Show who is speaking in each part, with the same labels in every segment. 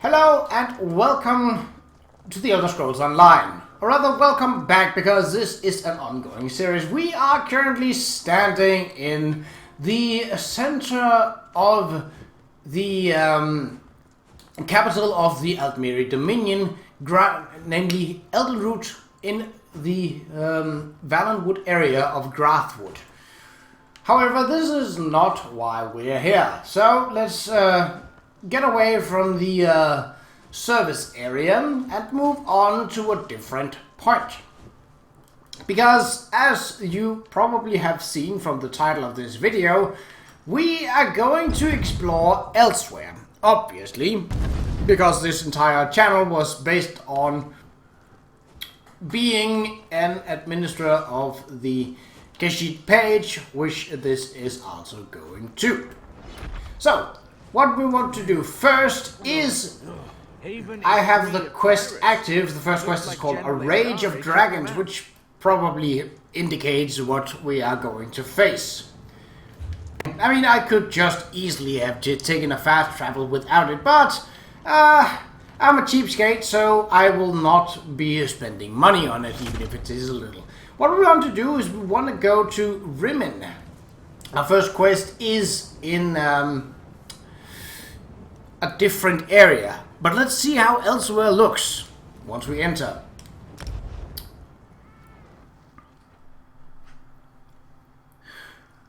Speaker 1: Hello and welcome to the Elder Scrolls Online. Or rather, welcome back, because this is an ongoing series. We are currently standing in the center of the capital of the Altmeri Dominion, namely Eldenroot, in the Valenwood area of Grathwood. However, this is not why we're here. So let's get away from the service area and move on to a different point. Because, as you probably have seen from the title of this video, we are going to explore Elsweyr. Obviously, because this entire channel was based on being an administrator of the Qa'Rajh page, which this is also going to. So, what we want to do first is, I have the quest active. The first quest is called Qa'Rajh of Dragons, which probably indicates what we are going to face. I mean, I could just easily have taken a fast travel without it, but I'm a cheapskate, so I will not be spending money on it, even if it is a little. What we want to do is we want to go to Rimmon. Our first quest is in a different area, but let's see how Elsweyr looks once we enter.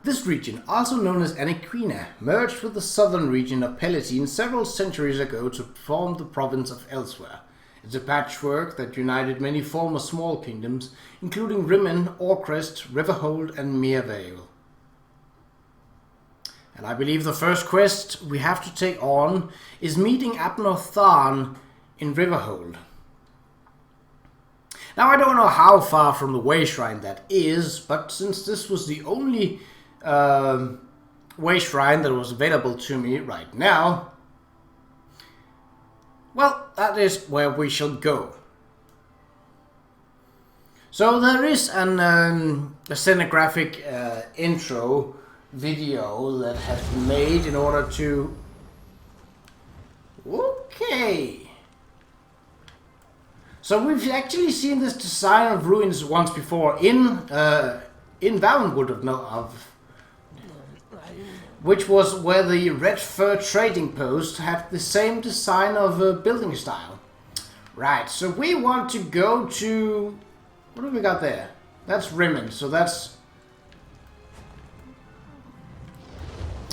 Speaker 1: This region, also known as Anaquina, merged with the southern region of Palatine several centuries ago to form the province of Elsweyr. It's a patchwork that united many former small kingdoms, including Rimmon, Orcrest, Riverhold, and Mervale. And I believe the first quest we have to take on is meeting Abnur Tharn in Riverhold. Now, I don't know how far from the Way Shrine that is, but since this was the only Way Shrine that was available to me right now, well, that is where we shall go. So there is a scenographic intro video that has been made in order to... Okay. So we've actually seen this design of ruins once before in Valenwood of which was where the Red Fur trading post had the same design of building style. Right, so we want to go to... What have we got there? That's Rimmon, so that's...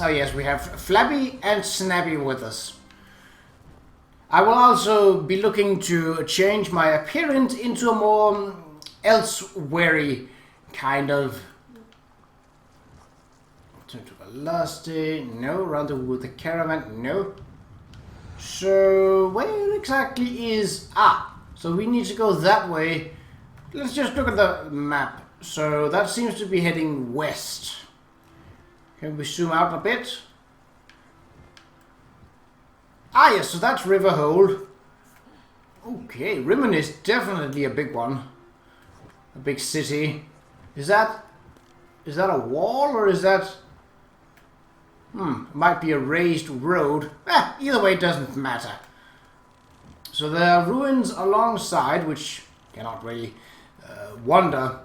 Speaker 1: Oh yes, we have Flabby and Snappy with us. I will also be looking to change my appearance into a more Elsweyr kind of... Turn to Velocity, no. Rendezvous with the caravan, no. So, where exactly is... so we need to go that way. Let's just look at the map. So, that seems to be heading west. Can we zoom out a bit? Yes, so that's Riverhold. Okay, Rimmon is definitely a big one. A big city. Is that a wall, or is that... might be a raised road. Either way, it doesn't matter. So there are ruins alongside, which cannot really wander.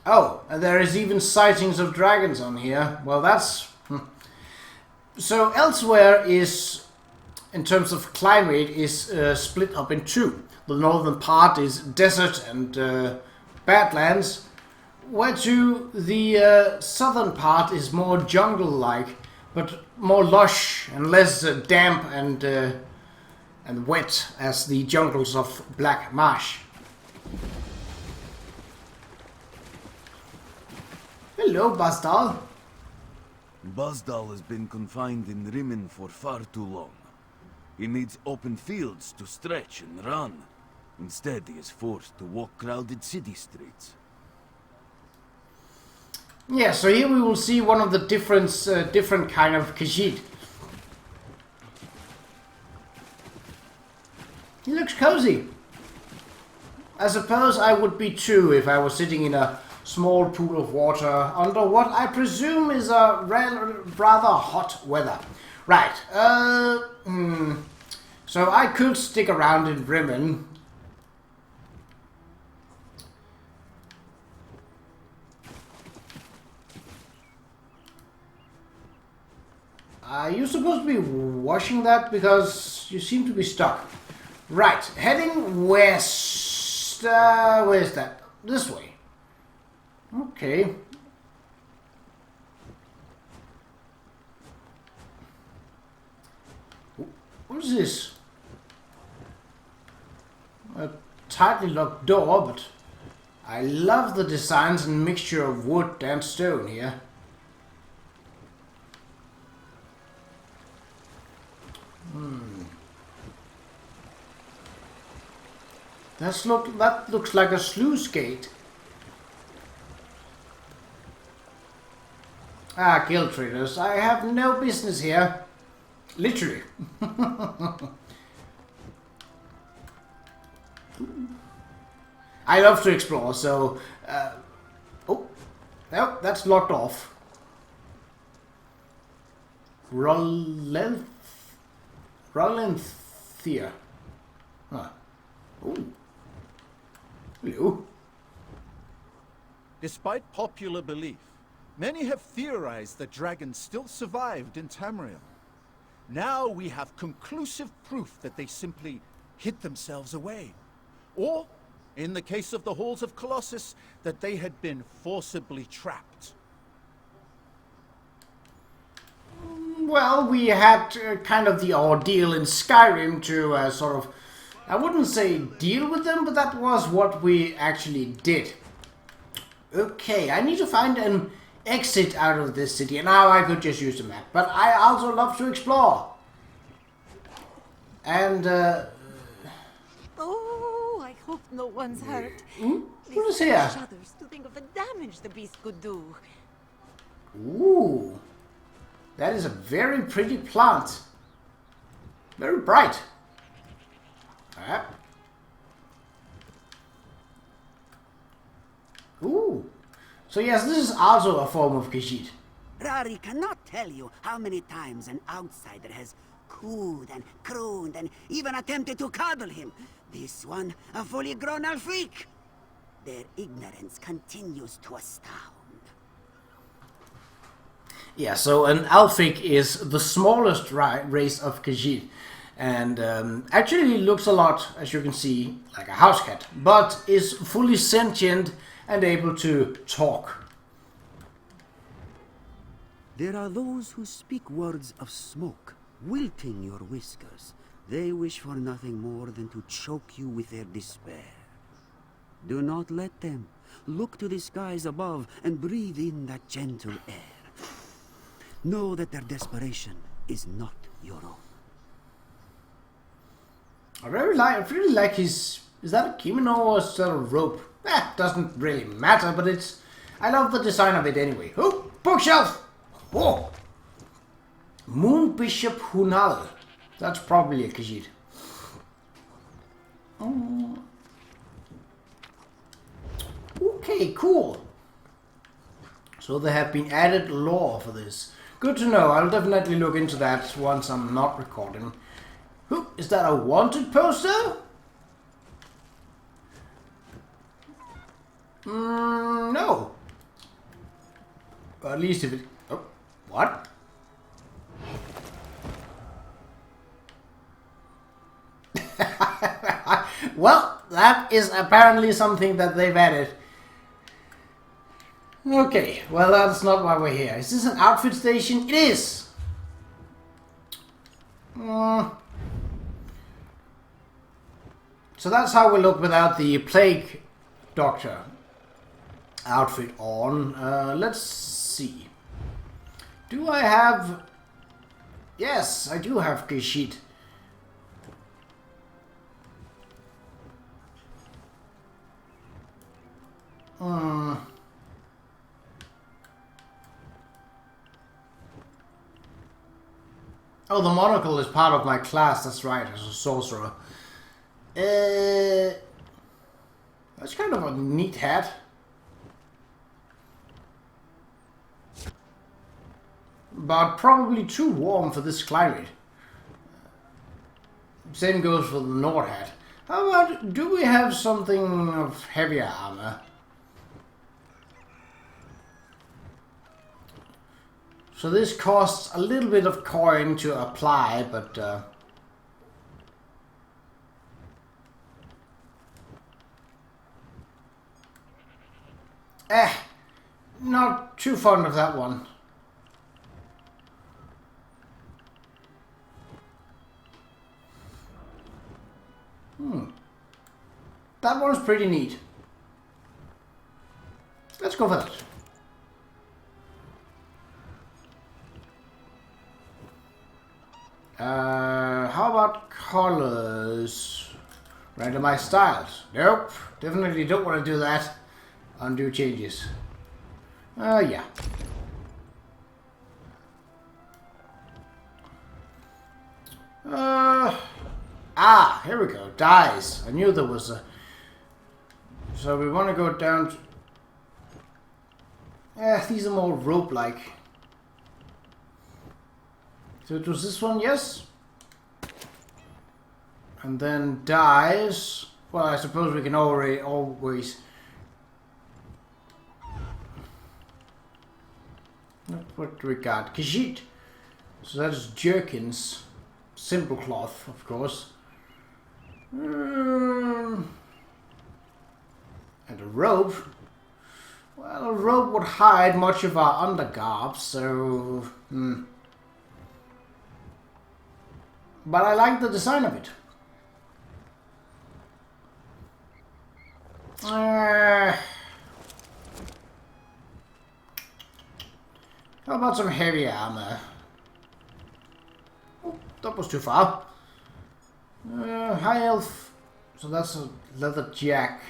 Speaker 1: Oh, and there is even sightings of dragons on here. Well, that's... So Elsweyr is, in terms of climate, is split up in two. The northern part is desert and badlands, where to the southern part is more jungle-like, but more lush and less damp and wet as the jungles of Black Marsh. Hello, Basdal.
Speaker 2: Basdal has been confined in Rimmon for far too long. He needs open fields to stretch and run. Instead, he is forced to walk crowded city streets.
Speaker 1: Yeah, so here we will see one of the different kind of Qa'Rajh. He looks cozy. I suppose I would be too if I was sitting in a small pool of water under what I presume is a rather hot weather. Right, So I could stick around in Bremen. Are you supposed to be washing that? Because you seem to be stuck. Right, heading west. Where's that? This way. Okay. What is this? A tightly locked door, but I love the designs and mixture of wood and stone here. That looks like a sluice gate. Ah, guild traders, I have no business here. Literally. I love to explore, so... oh, no, that's locked off. Rollenthier. Huh. Ooh. Hello.
Speaker 3: Despite popular belief, many have theorized that dragons still survived in Tamriel. Now we have conclusive proof that they simply hid themselves away. Or, in the case of the Halls of Colossus, that they had been forcibly trapped.
Speaker 1: Well, we had kind of the ordeal in Skyrim to sort of, I wouldn't say deal with them, but that was what we actually did. Okay, I need to find an exit out of this city, and now I could just use the map. But I also love to explore. And,
Speaker 4: Oh, I hope no one's hurt.
Speaker 1: What is here?
Speaker 4: Shudders to think of the damage the beast could do.
Speaker 1: Ooh. That is a very pretty plant. Very bright. Ah. Ooh. So yes, this is also a form of Khajiit.
Speaker 5: Rari cannot tell you how many times an outsider has cooed and crooned and even attempted to coddle him. This one, a fully grown Alfreak. Their ignorance continues to astound.
Speaker 1: Yeah, so an Alfik is the smallest race of Khajiit. And actually looks a lot, as you can see, like a house cat. But is fully sentient and able to talk.
Speaker 5: There are those who speak words of smoke, wilting your whiskers. They wish for nothing more than to choke you with their despair. Do not let them. Look to the skies above and breathe in that gentle air. Know that their desperation is not your own.
Speaker 1: I really like his... Is that a kimono or is that a rope? Doesn't really matter, but it's... I love the design of it anyway. Oh, bookshelf! Oh! Moon Bishop Hunal. That's probably a Khajiit. Oh. Okay, cool. So there have been added lore for this. Good to know. I'll definitely look into that once I'm not recording. Is that a wanted poster? No. Or at least if it... Oh, what? Well, that is apparently something that they've added. Okay, well that's not why we're here. Is this an outfit station? It is! So that's how we look without the Plague Doctor outfit on. Let's see. Do I have... Yes, I do have Khajiit. Oh, the monocle is part of my class, that's right, as a sorcerer. That's kind of a neat hat. But probably too warm for this climate. Same goes for the Nord hat. How about, do we have something of heavier armor? So this costs a little bit of coin to apply, but not too fond of that one. That one's pretty neat. Let's go for that. How about colors? Randomize styles. Nope. Definitely don't want to do that. Undo changes. Yeah. Here we go. Dyes. I knew there was a... So we want to go down to... these are more rope-like. So it was this one, yes? And then dyes. Well, I suppose we can always... What do we got? Khajiit. So that's jerkins. Simple cloth, of course. And a robe. Well, a robe would hide much of our undergarb, so... But I like the design of it. How about some heavy armor? Oh, that was too far. High elf. So that's a leather jack.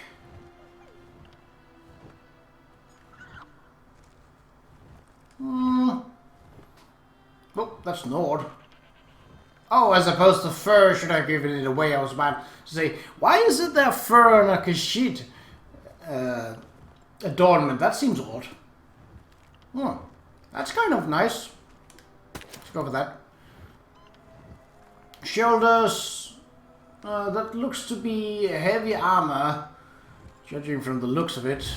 Speaker 1: Oh, that's Nord. Oh, as opposed to fur, should I have given it away? I was about to say, why isn't there fur on a Khajiit adornment? That seems odd. That's kind of nice. Let's go for that. Shoulders. That looks to be heavy armor, judging from the looks of it.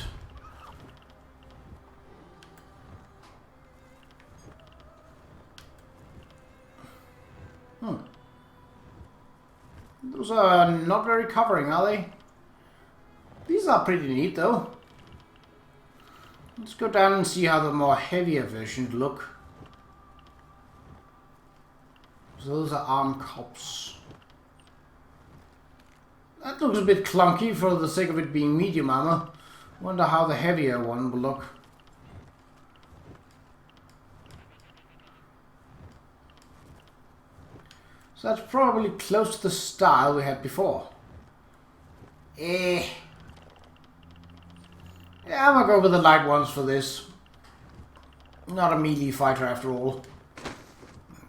Speaker 1: Those are not very covering, are they? These are pretty neat, though. Let's go down and see how the more heavier versions look. So those are arm cups. That looks a bit clunky for the sake of it being medium armor. Wonder how the heavier one will look. So that's probably close to the style we had before. Yeah, I'm gonna go with the light ones for this. Not a melee fighter after all.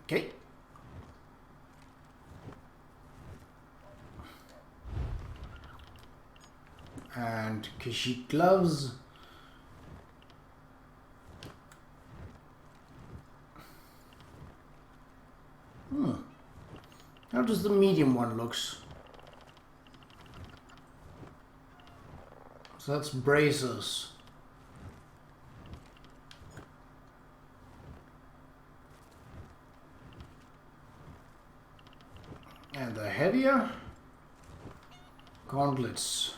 Speaker 1: Okay. And Khajiit gloves. How does the medium one looks? So that's bracers. And the heavier gauntlets.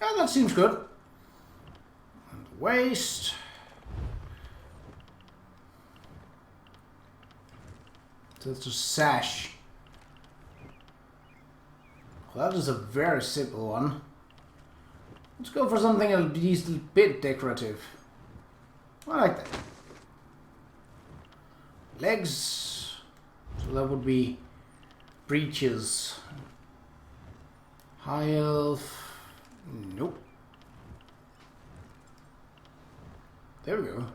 Speaker 1: Yeah, that seems good. And the waist. So that's a sash. Well, that is a very simple one. Let's go for something at least a bit decorative. I like that. Legs. So that would be breeches. High elf. Nope. There we go.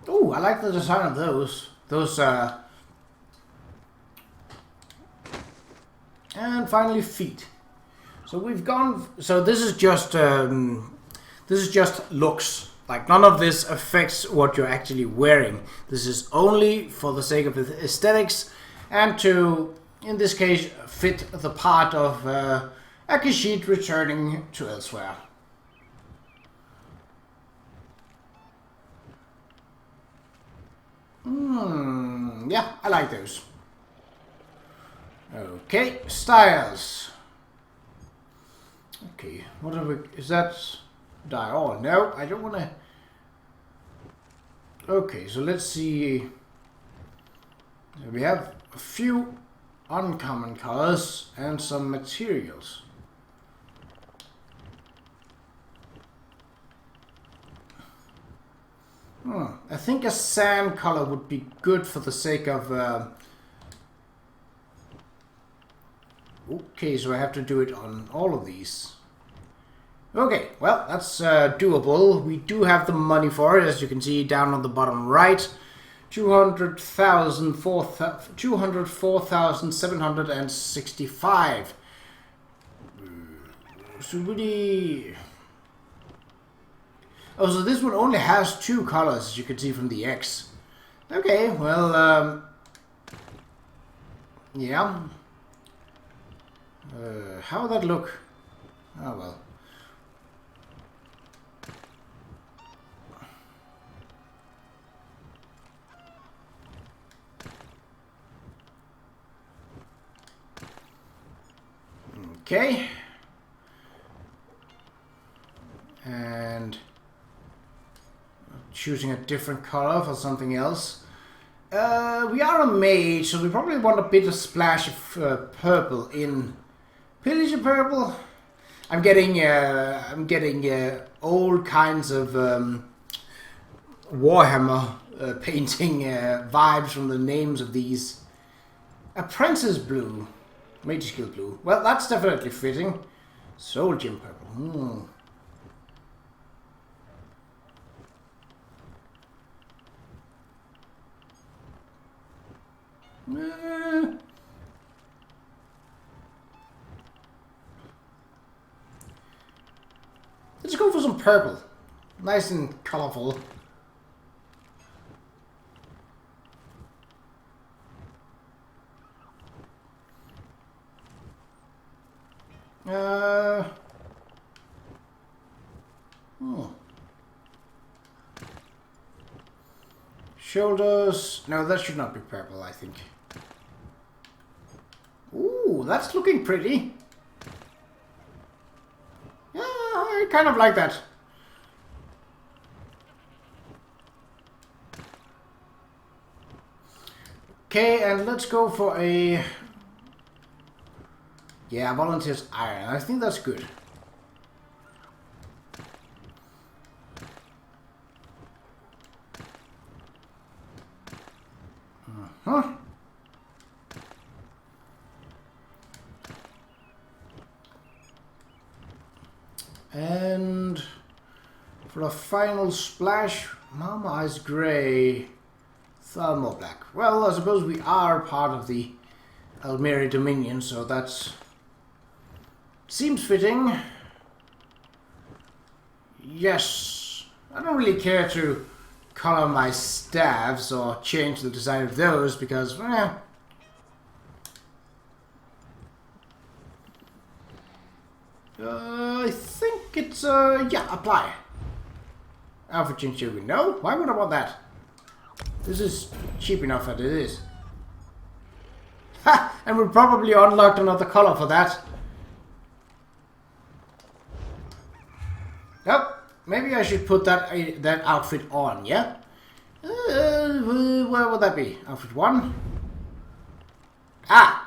Speaker 1: Oh, I like the design of those. Those And finally feet. So we've gone, so this is just looks. Like none of this affects what you're actually wearing. This is only for the sake of the aesthetics and to, in this case, fit the part of Akashit returning to Elsweyr. Yeah, I like those. Okay, styles. Okay, what are we, is that die? Oh, no, I don't want to. Okay, so let's see. We have a few uncommon colors and some materials. I think a sand color would be good for the sake of... Okay, so I have to do it on all of these. Okay, well, that's doable. We do have the money for it, as you can see down on the bottom right. 204,765. So really... Oh, so this one only has 2 colors, as you can see from the X. Okay, well, yeah. How would that look? Oh, well. Okay. And choosing a different color for something else. We are a mage, so we probably want a bit of splash of purple in Pillager purple. I'm getting old kinds of Warhammer painting vibes from the names of these. Apprentice blue, mage skill blue. Well, that's definitely fitting. Soul gem purple. Let's go for some purple. Nice and colorful. Shoulders. No, that should not be purple, I think. Ooh, that's looking pretty. Yeah, I kind of like that. Okay, and let's go for a... Yeah, volunteers iron. I think that's good. And for a final splash, Mama Eyes Grey, Thermal Black. Well, I suppose we are part of the Almeri Dominion, so that's... seems fitting. Yes. I don't really care to color my staves or change the design of those because, I think it's, yeah, apply. Alpha Chinchugi. No? Why would I want that? This is cheap enough as it is. Ha! And we probably unlocked another color for that. Nope. Maybe I should put that that outfit on, yeah? Where would that be? Outfit 1? Ah!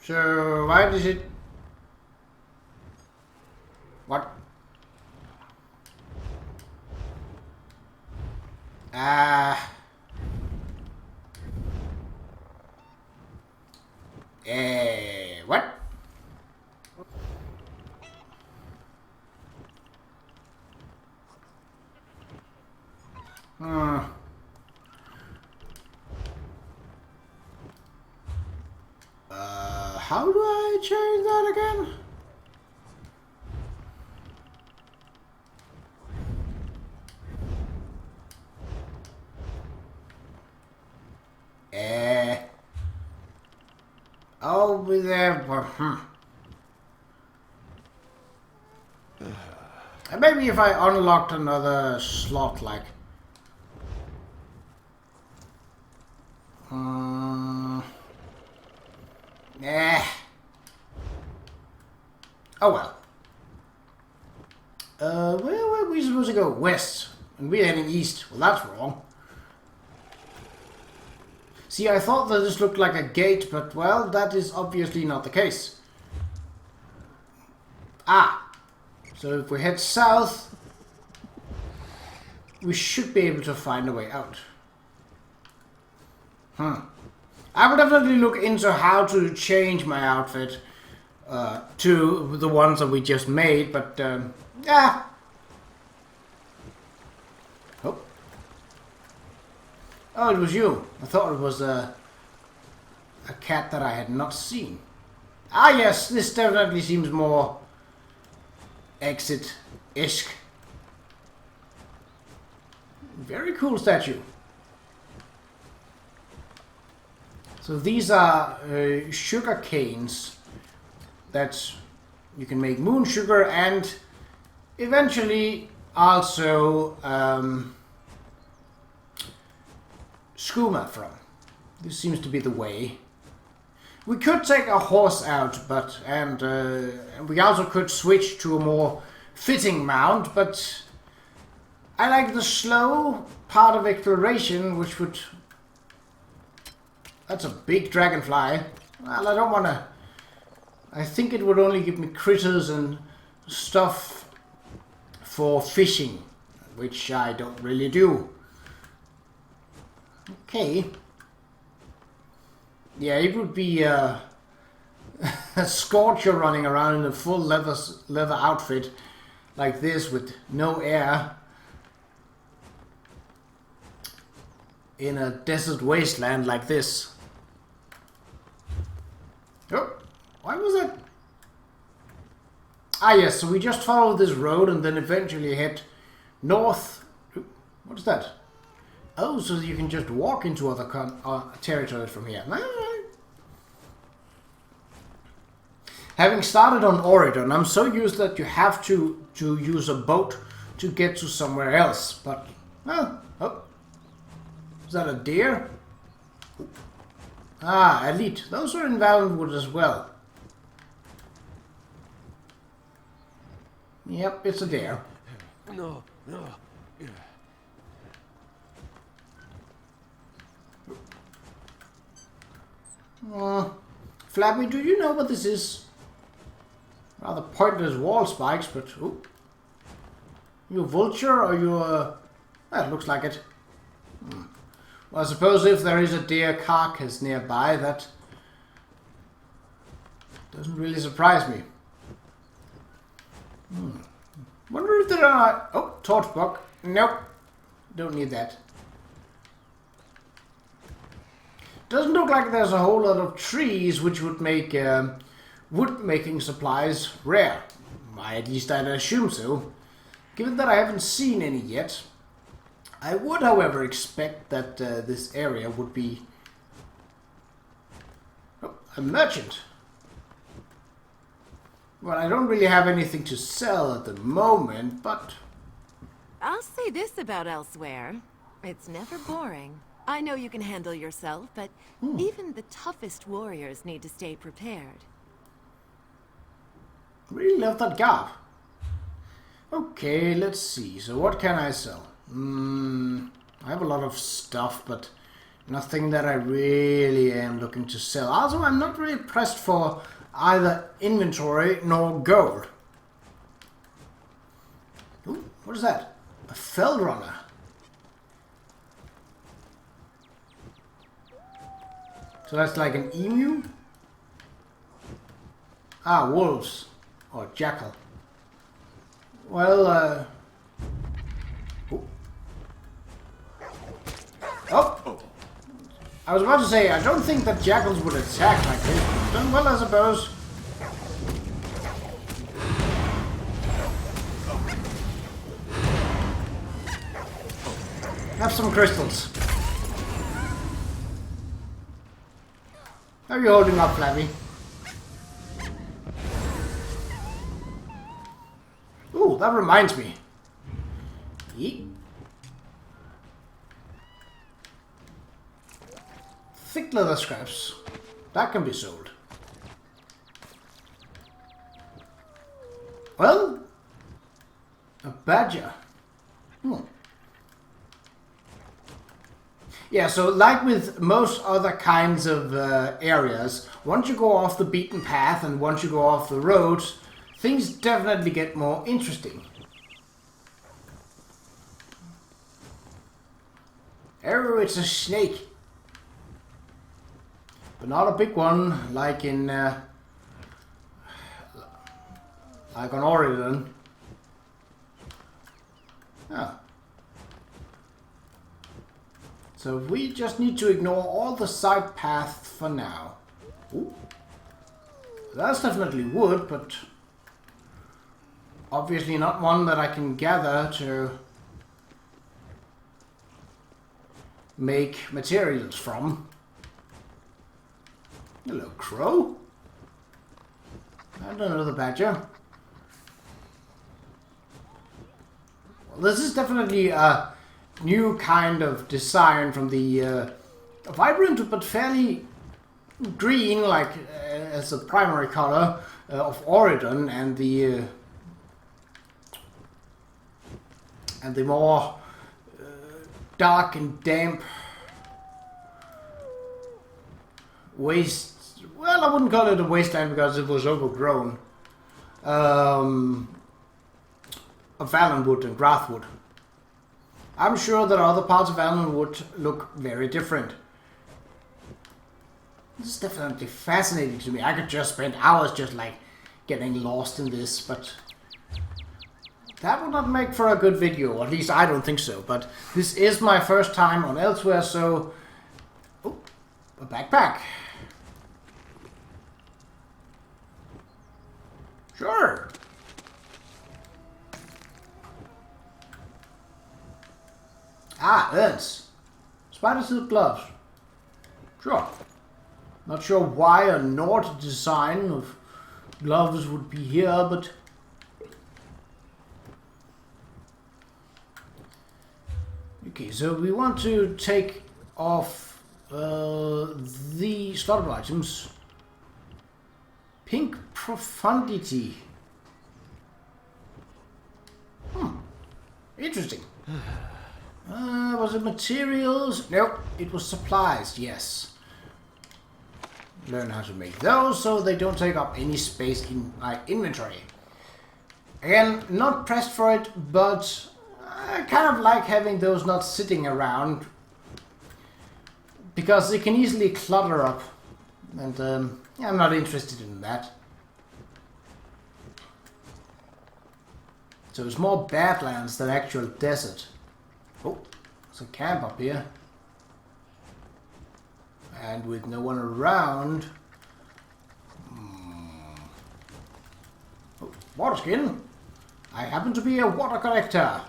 Speaker 1: So, why does it... What? What? How do I change that again? Over there. Maybe if I unlocked another slot, like. Oh well. Where were we supposed to go? West. And we're heading east. Well, that's wrong. See, I thought that this looked like a gate, but, well, that is obviously not the case. Ah! So if we head south, we should be able to find a way out. I will definitely look into how to change my outfit to the ones that we just made, but, yeah. Oh, it was you. I thought it was a cat that I had not seen. Ah, yes, this definitely seems more exit-ish. Very cool statue. So these are sugar canes that you can make moon sugar and eventually also skooma from. This seems to be the way. We could take a horse out, but and we also could switch to a more fitting mount, but I like the slow part of exploration, which would... That's a big dragonfly. Well, I don't want to... I think it would only give me critters and stuff for fishing, which I don't really do. Okay. Yeah, it would be a scorcher running around in a full leather outfit like this with no air in a desert wasteland like this. Oh, why was that? Ah yes, so we just follow this road and then eventually head north. What's that? Oh, so you can just walk into other territories from here. Having started on Oregon, I'm so used that you have to use a boat to get to somewhere else. But, well, oh. Is that a deer? Ah, elite. Those are in Valenwood as well. Yep, it's a deer.
Speaker 2: No.
Speaker 1: Flappy, do you know what this is? Rather pointless wall spikes, but... Ooh. You a vulture or you a... Well, it looks like it. Well, I suppose if there is a deer carcass nearby, that doesn't really surprise me. Wonder if there are... Oh, torch block. Nope. Don't need that. Doesn't look like there's a whole lot of trees which would make wood making supplies rare. At least I'd assume so. Given that I haven't seen any yet. I would, however, expect that this area would be... Oh, a merchant. Well, I don't really have anything to sell at the moment, but...
Speaker 6: I'll say this about Elsweyr. It's never boring. I know you can handle yourself, but even the toughest warriors need to stay prepared.
Speaker 1: Really love that garb. Okay, let's see. So what can I sell? I have a lot of stuff, but nothing that I really am looking to sell. Also, I'm not really pressed for either inventory nor gold. Ooh, what is that? A fell runner. So that's like an emu? Ah, wolves. Or jackal. Well, Oh! I was about to say, I don't think that jackals would attack like this. Done well, I suppose. Have some crystals. How are you holding up, Flappy? Ooh, that reminds me. Yeet. Thick leather scraps. That can be sold. Well, a badger. Yeah, so like with most other kinds of areas, once you go off the beaten path and once you go off the roads, things definitely get more interesting. Oh, it's a snake. But not a big one, like in, like on Oregon. Oh. So we just need to ignore all the side paths for now. Ooh. That's definitely wood, but obviously not one that I can gather to make materials from. Hello, crow. And another badger. Well, this is definitely a new kind of design from the vibrant but fairly green, like as a primary color of Oregon, and the more dark and damp waste. Well, I wouldn't call it a wasteland because it was overgrown. Of Allenwood and Grathwood. I'm sure that other parts of Allenwood look very different. This is definitely fascinating to me. I could just spend hours just like getting lost in this, but that would not make for a good video. Or at least I don't think so. But this is my first time on Elsweyr, so... Oh, a backpack. Sure. Ah, urns. Spider silk gloves. Sure. Not sure why a Nord design of gloves would be here, but... Okay, so we want to take off the starter items. Pink profundity. Interesting. Was it materials? Nope, it was supplies, yes. Learn how to make those so they don't take up any space in my inventory. Again, not pressed for it, but I kind of like having those not sitting around because they can easily clutter up, and yeah, I'm not interested in that. So it's more badlands than actual desert. Oh, there's a camp up here. And with no one around... Oh, water skin. I happen to be a water collector.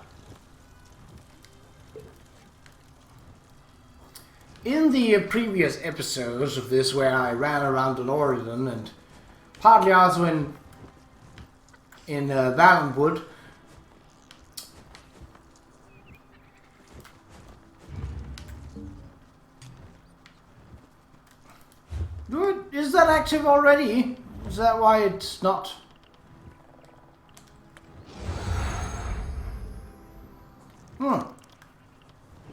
Speaker 1: In the previous episodes of this, where I ran around in Oregon and partly also in Valenwood, is that active already? Is that why it's not?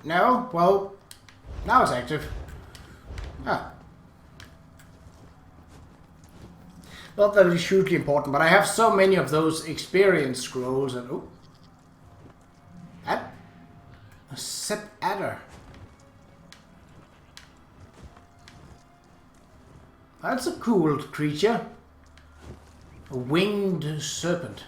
Speaker 1: No? Well, now it's active. Ah. Not that it's hugely important, but I have so many of those experience scrolls and... Oh. A Sep Adder. That's a cool creature. A winged serpent.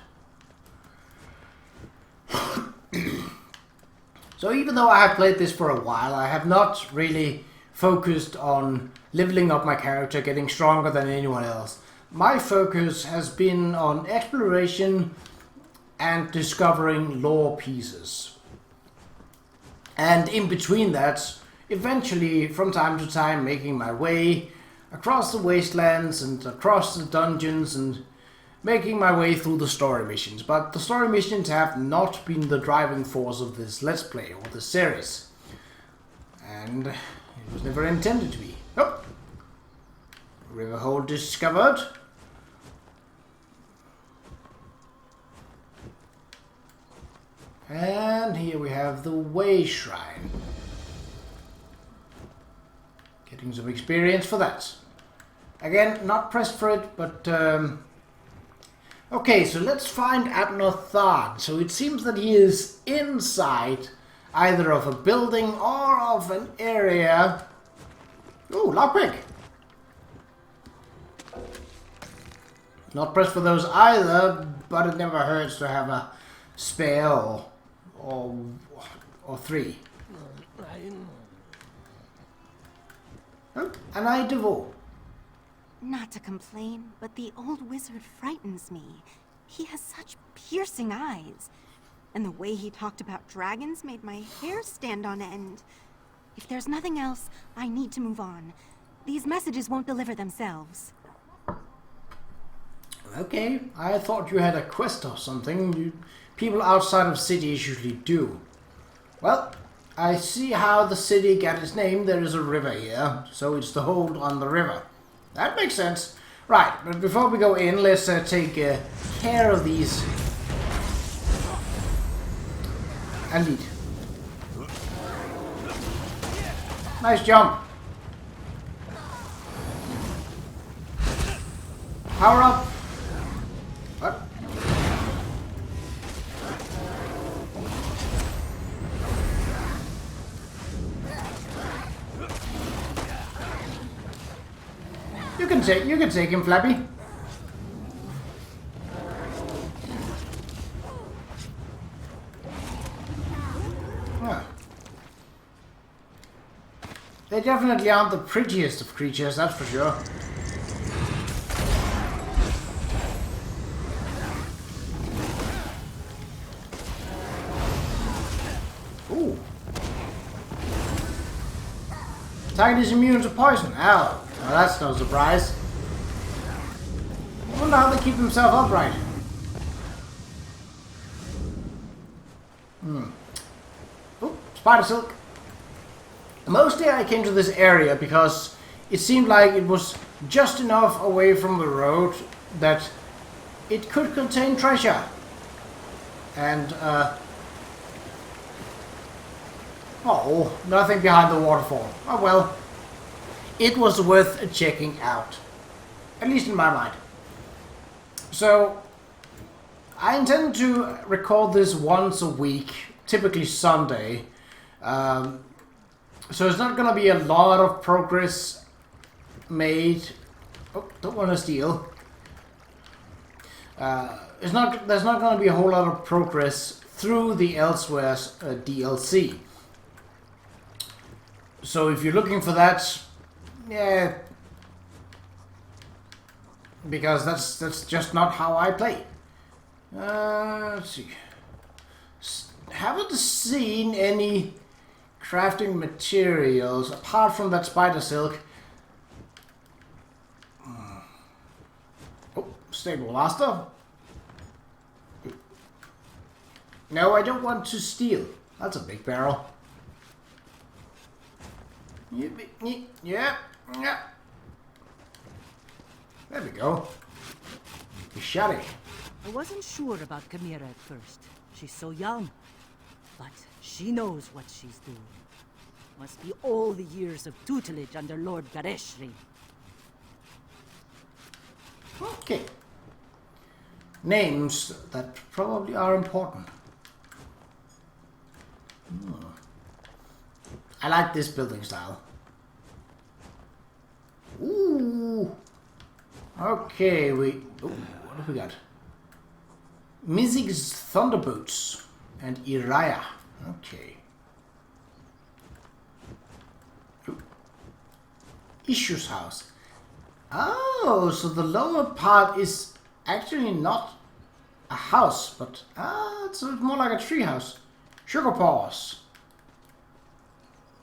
Speaker 1: So even though I have played this for a while, I have not really focused on leveling up my character, getting stronger than anyone else. My focus has been on exploration and discovering lore pieces. And in between that, eventually, from time to time, making my way across the wastelands and across the dungeons and making my way through the story missions. But the story missions have not been the driving force of this Let's Play or this series. And it was never intended to be. Oh! River hole discovered. And here we have the Way Shrine. Getting some experience for that. Again, not pressed for it, but... Okay, so let's find Abnur Tharn. So it seems that he is inside either of a building or of an area. Ooh, lockpick! Not pressed for those either, but it never hurts to have a spare or three. Oh, an eye devil.
Speaker 7: Not to complain, but the old wizard frightens me. He has such piercing eyes. And the way he talked about dragons made my hair stand on end. If there's nothing else, I need to move on. These messages won't deliver themselves.
Speaker 1: Okay, I thought you had a quest or something. People outside of cities usually do. Well, I see how the city got its name. There is a river here, so it's the hold on the river. That makes sense. Right, but before we go in, let's take care of these. And lead. Nice jump. Power up. What? You can take him, Flappy. Ah. They definitely aren't the prettiest of creatures, that's for sure. Ooh. Target is immune to poison. Ow. Well, that's no surprise. I wonder how they keep themselves upright. Oh, spider silk. Mostly I came to this area because it seemed like it was just enough away from the road that it could contain treasure. And, oh, nothing behind the waterfall. Oh well. It was worth checking out. At least in my mind. So, I intend to record this once a week, typically Sunday. So it's not going to be a lot of progress made. Oh, don't want to steal. There's not going to be a whole lot of progress through the Elsweyr DLC. So if you're looking for that, yeah, because that's just not how I play. Let's see. Haven't seen any crafting materials apart from that spider silk. Oh, stable blaster. No, I don't want to steal. That's a big barrel. Yeah. There we go. You shot it.
Speaker 8: I wasn't sure about Qa'Rajh at first. She's so young. But she knows what she's doing. Must be all the years of tutelage under Lord Qa'Rajh.
Speaker 1: Okay. Names that probably are important. I like this building style. Ooh. Okay, ooh, what have we got? Mizig's Thunderboots and Qa'Rajh. Okay. Ooh. Issue's house. Oh, so the lower part is actually not a house, but it's more like a tree house. Sugar paws.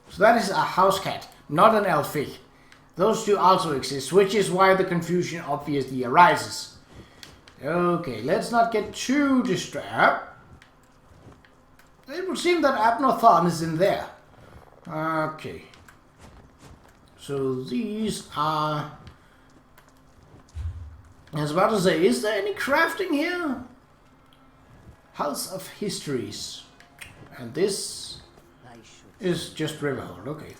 Speaker 1: So that is a house cat, not an elfig. Those two also exist, which is why the confusion obviously arises. Okay, let's not get too distracted. It would seem that Abnur Tharn is in there. Okay. So these are... I was about to say, is there any crafting here? House of Histories. And this is just Riverhold, okay.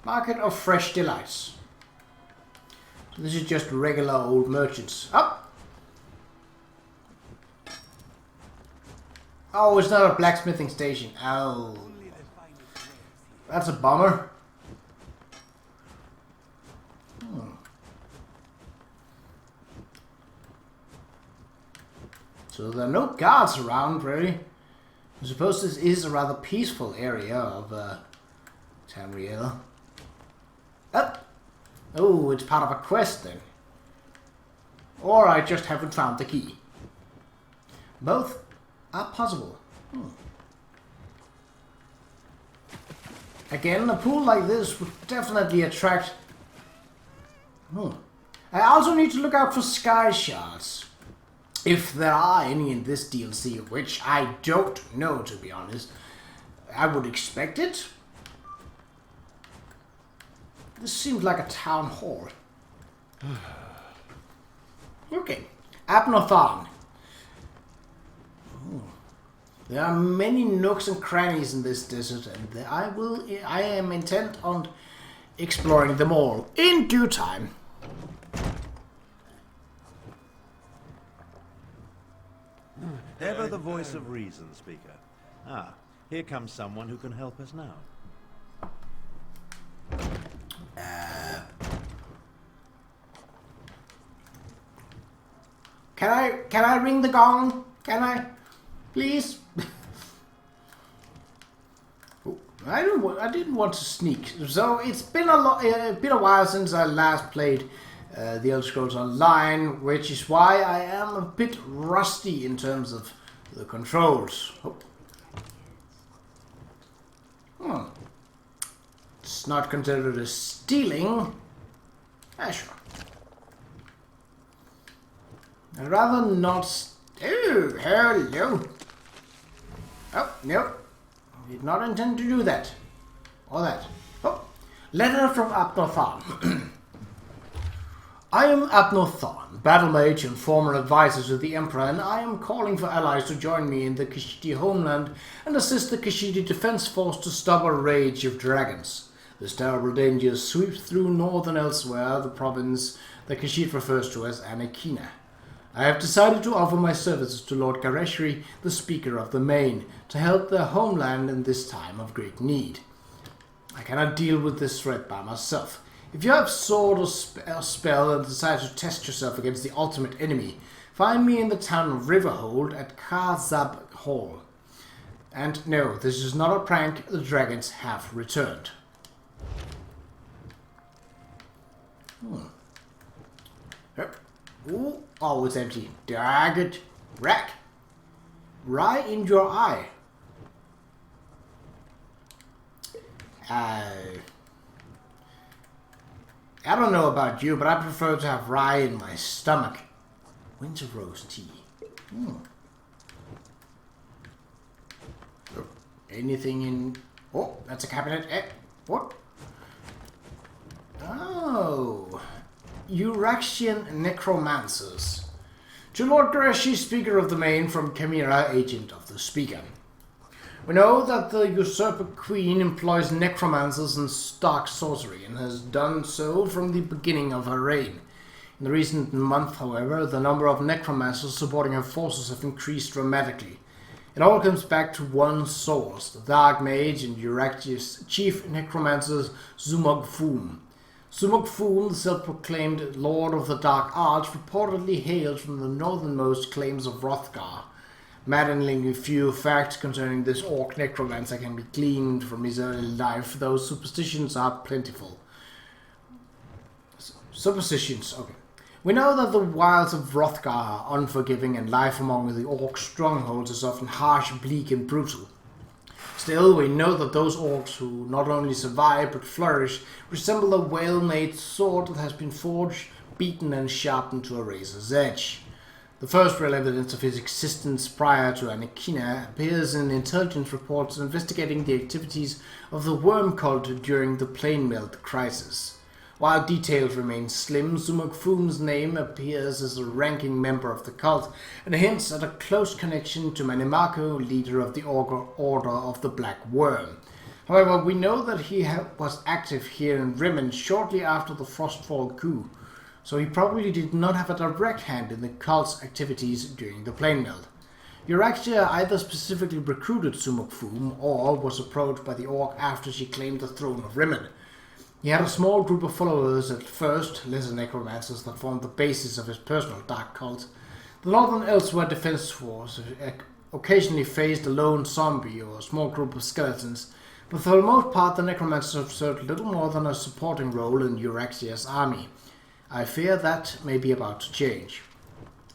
Speaker 1: Market of Fresh Delights. So this is just regular old merchants. Up! Oh, it's not a blacksmithing station. Oh. That's a bummer. So there are no guards around, really. I suppose this is a rather peaceful area of Tamriel. Oh, it's part of a quest then. Or I just haven't found the key. Both are possible. Again, a pool like this would definitely attract... I also need to look out for sky shards. If there are any in this DLC, which I don't know, to be honest. I would expect it. This seems like a town hall. Okay. Abnur Tharn. There are many nooks and crannies in this desert, and I am intent on exploring them all in due time.
Speaker 9: Ever the voice of reason, speaker. Ah, here comes someone who can help us now.
Speaker 1: Can I ring the gong? Can I? Please? I didn't want to sneak. So it's been a while since I last played the Elder Scrolls Online, which is why I am a bit rusty in terms of the controls. It's not considered as stealing. Sure. I'd rather not. Oh, hello. Oh, no. Did not intend to do that. Or that. Oh, letter from Abnur Tharn. I am Abnur Tharn, battle mage and former advisor to the Emperor, and I am calling for allies to join me in the Khajiit homeland and assist the Khajiit defense force to stop a rage of dragons. This terrible danger sweeps through northern Elsweyr, the province the Khajiit refers to as Anakina. I have decided to offer my services to Lord Qa'Rajh, the Speaker of the Main, to help their homeland in this time of great need. I cannot deal with this threat by myself. If you have sword or spell and decide to test yourself against the ultimate enemy, find me in the town of Riverhold at Qa'Rajh Hall. And no, this is not a prank, the dragons have returned. Ooh, oh, it's empty. Dag it. Rack. Right in your eye. I don't know about you, but I prefer to have rye in my stomach. Winter rose tea. Anything in... Oh, that's a cabinet. What? Oh... Qa'Rajhian necromancers. To Lord Qa'Rajh, Speaker of the Main, from Chimera, Agent of the Speaker. We know that the usurper queen employs necromancers and stark sorcery, and has done so from the beginning of her reign. In the recent month, however, the number of necromancers supporting her forces have increased dramatically. It all comes back to one source, the Dark Mage and Qa'Rajh's chief necromancer, Zumog Foom. Sumuk Foom, the self-proclaimed Lord of the Dark Arts, reportedly hails from the northernmost claims of Hrothgar. Maddeningly few facts concerning this orc necromancer can be gleaned from his early life, though superstitions are plentiful. Superstitions, okay. We know that the wilds of Hrothgar are unforgiving, and life among the orc strongholds is often harsh, bleak, and brutal. Still, we know that those orcs who not only survive but flourish resemble a well-made sword that has been forged, beaten, and sharpened to a razor's edge. The first real evidence of his existence prior to Anakina appears in intelligence reports investigating the activities of the worm cult during the Plain Melt crisis. While details remain slim, Sumuk Foom's name appears as a ranking member of the cult and hints at a close connection to Manimako, leader of the Order of the Black Worm. However, we know that he was active here in Rimmen shortly after the Frostfall coup, so he probably did not have a direct hand in the cult's activities during the Plain Melt. Euraxia either specifically recruited Sumuk Foom or was approached by the orc after she claimed the throne of Rimmen. He had a small group of followers at first, lesser necromancers that formed the basis of his personal dark cult. The Northern Elsweyr Defense Force occasionally faced a lone zombie or a small group of skeletons, but for the most part the necromancers served little more than a supporting role in Euraxia's army. I fear that may be about to change.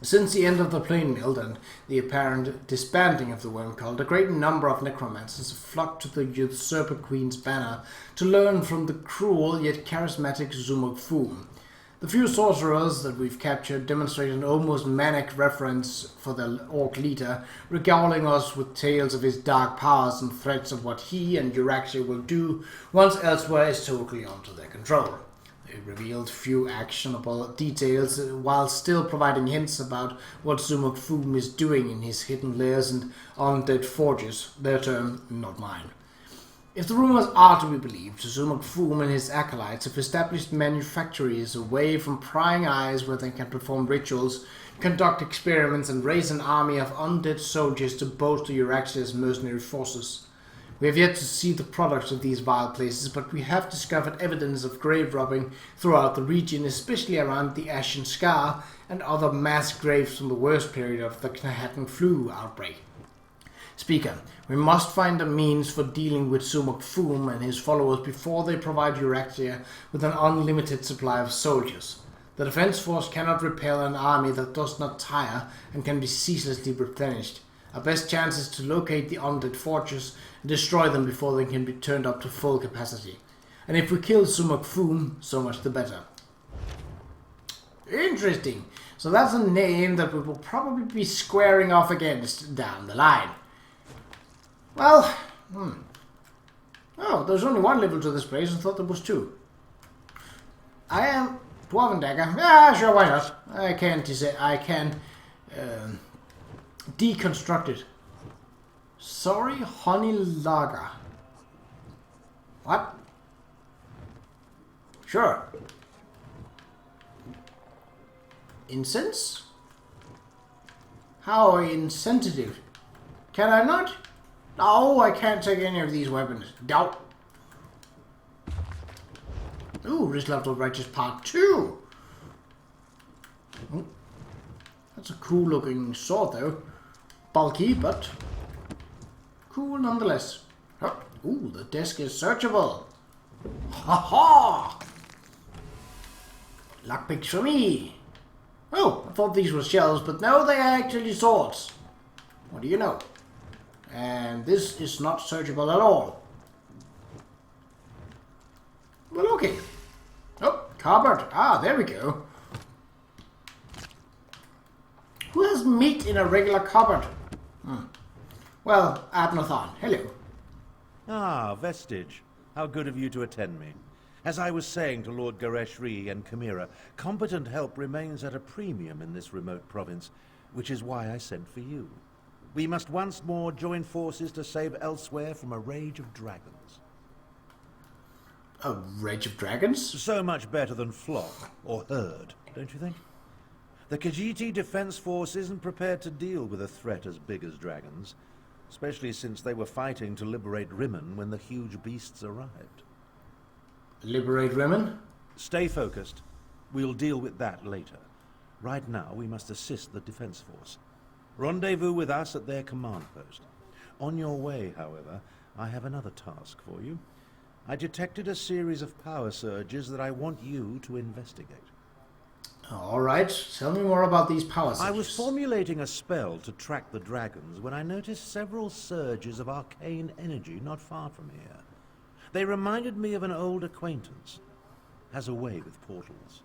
Speaker 1: Since the end of the Plain Melt and the apparent disbanding of the worm cult, a great number of necromancers have flocked to the Usurper Queen's banner to learn from the cruel yet charismatic Sumuk Foom. The few sorcerers that we've captured demonstrate an almost manic reverence for the orc leader, regaling us with tales of his dark powers and threats of what he and Euraxia will do once Elsweyr is totally under their control. They revealed few actionable details while still providing hints about what Sumuk Foom is doing in his hidden lairs and undead forges, their term, not mine. If the rumors are to be believed, Sumuk Foom and his acolytes have established manufactories away from prying eyes where they can perform rituals, conduct experiments, and raise an army of undead soldiers to bolster Euraxia's mercenary forces. We have yet to see the products of these vile places, but we have discovered evidence of grave robbing throughout the region, especially around the Ashen Scar and other mass graves from the worst period of the Knahatten flu outbreak. Speaker, we must find a means for dealing with Sumuk Foom and his followers before they provide Euraxia with an unlimited supply of soldiers. The defense force cannot repel an army that does not tire and can be ceaselessly replenished. Our best chance is to locate the undead fortress and destroy them before they can be turned up to full capacity. And if we kill Sumuk Foom, so much the better. Interesting. So that's a name that we will probably be squaring off against down the line. Well, oh, there's only one level to this place. I thought there was two. I am Dwarven Dagger. Yeah, sure, why not? I can deconstruct it. Sorry, honey lager. What? Sure. Incense? How insensitive. Can I not? No, I can't take any of these weapons. Doubt. Ooh, Wrist Level Righteous Part 2. Oh, that's a cool looking sword though. Bulky, but cool nonetheless. Oh, ooh, the desk is searchable. Ha ha! Lockpicks for me. Oh, I thought these were shells, but no, they are actually swords. What do you know? And this is not searchable at all. Well, okay. Oh, cupboard. Ah, there we go. Who has meat in a regular cupboard? Well, Abnur Tharn, hello.
Speaker 9: Ah, Vestige. How good of you to attend me. As I was saying to Lord Qa'Rajh and Chimera, competent help remains at a premium in this remote province, which is why I sent for you. We must once more join forces to save Elsweyr from a rage of dragons.
Speaker 1: A rage of dragons?
Speaker 9: So much better than flock or herd, don't you think? The Khajiit Defense Force isn't prepared to deal with a threat as big as dragons, especially since they were fighting to liberate Rimmen when the huge beasts arrived.
Speaker 1: Liberate Rimmen?
Speaker 9: Stay focused. We'll deal with that later. Right now, we must assist the defense force. Rendezvous with us at their command post. On your way, however, I have another task for you. I detected a series of power surges that I want you to investigate.
Speaker 1: Alright, tell me more about these power surges.
Speaker 9: I was formulating a spell to track the dragons when I noticed several surges of arcane energy not far from here. They reminded me of an old acquaintance. Has a way with portals.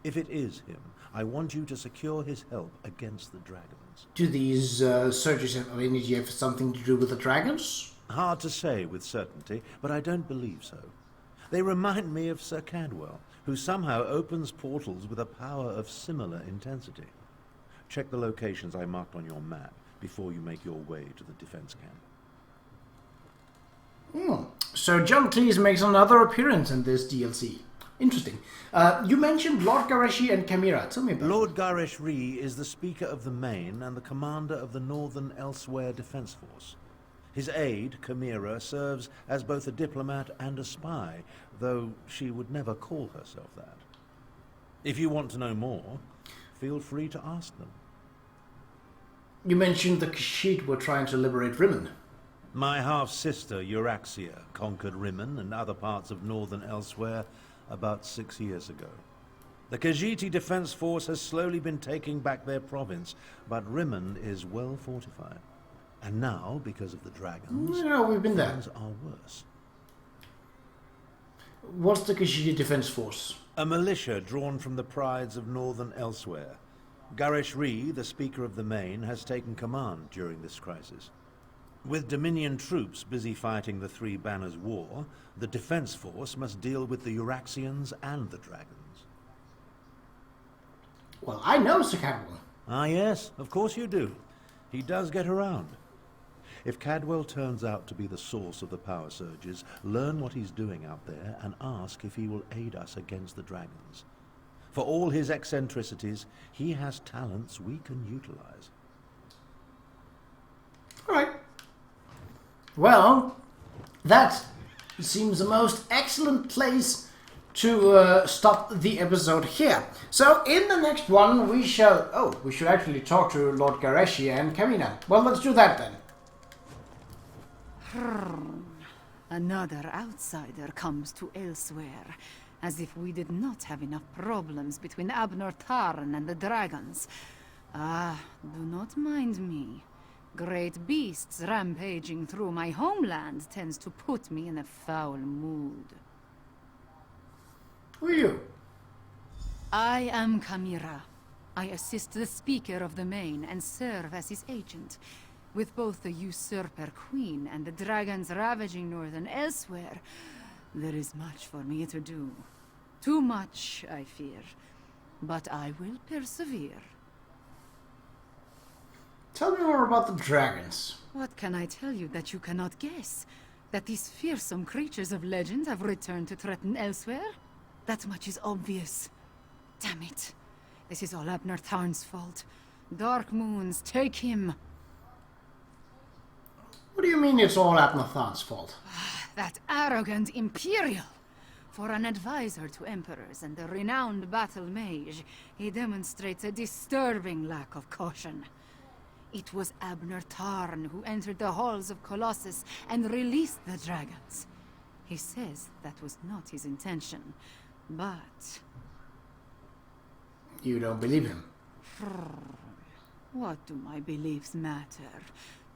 Speaker 9: If it is him, I want you to secure his help against the dragons.
Speaker 1: Do these surges of energy have something to do with the dragons?
Speaker 9: Hard to say with certainty, but I don't believe so. They remind me of Sir Cadwell, who somehow opens portals with a power of similar intensity. Check the locations I marked on your map before you make your way to the defense camp.
Speaker 1: So John Cleese makes another appearance in this DLC. Interesting. You mentioned Lord Qa'Rajh and Chimera. Tell me about
Speaker 9: Lord Qa'Rajh is the Speaker of the Main and the commander of the Northern Elsweyr Defense Force. His aide, Chimera, serves as both a diplomat and a spy, though she would never call herself that. If you want to know more, feel free to ask them.
Speaker 1: You mentioned the Khajiit were trying to liberate Rimmon.
Speaker 9: My half-sister, Qa'Rajh, conquered Rimmon and other parts of northern Elsweyr about 6 years ago. The Khajiit Defense Force has slowly been taking back their province, but Rimmon is well fortified. And now, because of the dragons,
Speaker 1: No, we've been there.
Speaker 9: things are worse.
Speaker 1: What's the Khajiit Defense Force?
Speaker 9: A militia drawn from the prides of northern Elsweyr. Qa'Rajh, the Speaker of the Main, has taken command during this crisis. With Dominion troops busy fighting the Three Banners War, the defense force must deal with the Uraxians and the dragons.
Speaker 1: Well, I know Sir Cadwell.
Speaker 9: Ah yes, of course you do. He does get around. If Cadwell turns out to be the source of the power surges, learn what he's doing out there and ask if he will aid us against the dragons. For all his eccentricities, he has talents we can utilize.
Speaker 1: Alright. Well, that seems the most excellent place to stop the episode here. So in the next one we shall... Oh, we should actually talk to Lord Qa'Rajh and Kamina. Well, let's do that then.
Speaker 8: Another outsider comes to Elsweyr, as if we did not have enough problems between Abnur Tharn and the dragons. Ah, do not mind me. Great beasts rampaging through my homeland tends to put me in a foul mood.
Speaker 1: Who are you?
Speaker 8: I am Chimera. I assist the Speaker of the Main and serve as his agent. With both the usurper queen and the dragons ravaging northern Elsweyr, there is much for me to do. Too much, I fear. But I will persevere.
Speaker 1: Tell me more about the dragons.
Speaker 8: What can I tell you that you cannot guess? That these fearsome creatures of legend have returned to threaten Elsweyr? That much is obvious. Damn it. This is all Abnur Tharn's fault. Dark Moons, take him!
Speaker 1: What do you mean it's all Abnur Tharn's fault?
Speaker 8: That arrogant Imperial! For an advisor to emperors and a renowned battle mage, he demonstrates a disturbing lack of caution. It was Abnur Tharn who entered the halls of Colossus and released the dragons. He says that was not his intention, but...
Speaker 1: You don't believe him?
Speaker 8: What do my beliefs matter?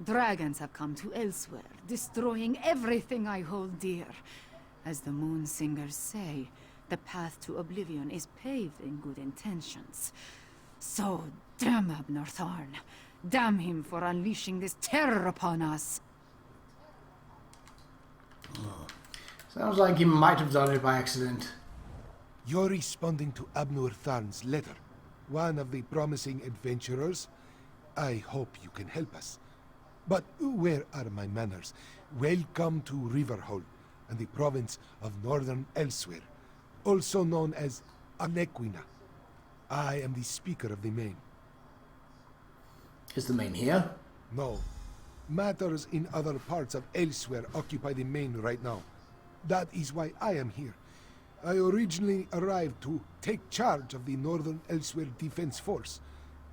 Speaker 8: Dragons have come to Elsweyr, destroying everything I hold dear. As the Moon Singers say, the path to oblivion is paved in good intentions. So, damn Abnur Tharn. Damn him for unleashing this terror upon us.
Speaker 1: Sounds like he might have done it by accident.
Speaker 10: You're responding to Abnur Tharn's letter. One of the promising adventurers. I hope you can help us. But where are my manners? Welcome to Riverhold and the province of Northern Elsweyr, also known as Anequina. I am the Speaker of the Main.
Speaker 1: Is the Main here?
Speaker 10: No. Matters in other parts of Elsweyr occupy the Main right now. That is why I am here. I originally arrived to take charge of the Northern Elsweyr Defense Force.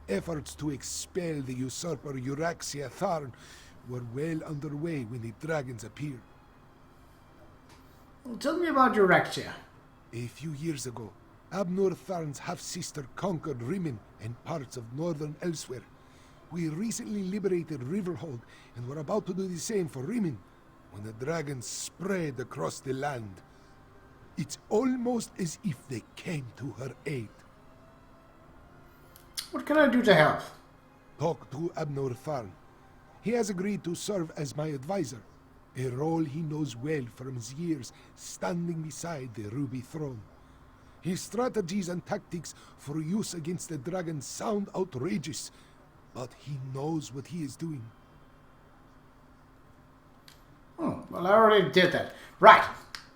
Speaker 10: Efforts to expel the usurper Qa'Rajh Tharn were well underway when the dragons appeared.
Speaker 1: Tell me about Qa'Rajh.
Speaker 10: A few years ago, Abnur Tharn's half-sister conquered Rimmon and parts of northern Elsweyr. We recently liberated Riverhold and were about to do the same for Rimmon when the dragons spread across the land. It's almost as if they came to her aid.
Speaker 1: What can I do to help?
Speaker 10: Talk to Abnur Tharn. He has agreed to serve as my advisor, a role he knows well from his years standing beside the Ruby Throne. His strategies and tactics for use against the dragons sound outrageous, but he knows what he is doing.
Speaker 1: Well, I already did that. Right.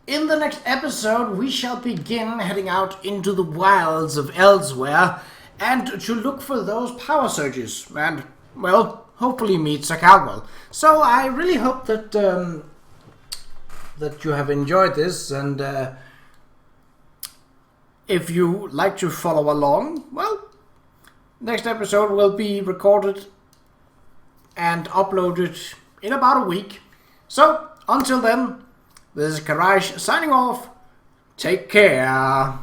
Speaker 1: In the next episode, we shall begin heading out into the wilds of Elsweyr and to look for those power surges and, well, hopefully meet Sir Caldwell. So I really hope that that you have enjoyed this, and if you like to follow along, well, next episode will be recorded and uploaded in about a week. So, until then, this is Qa'Rajh signing off. Take care.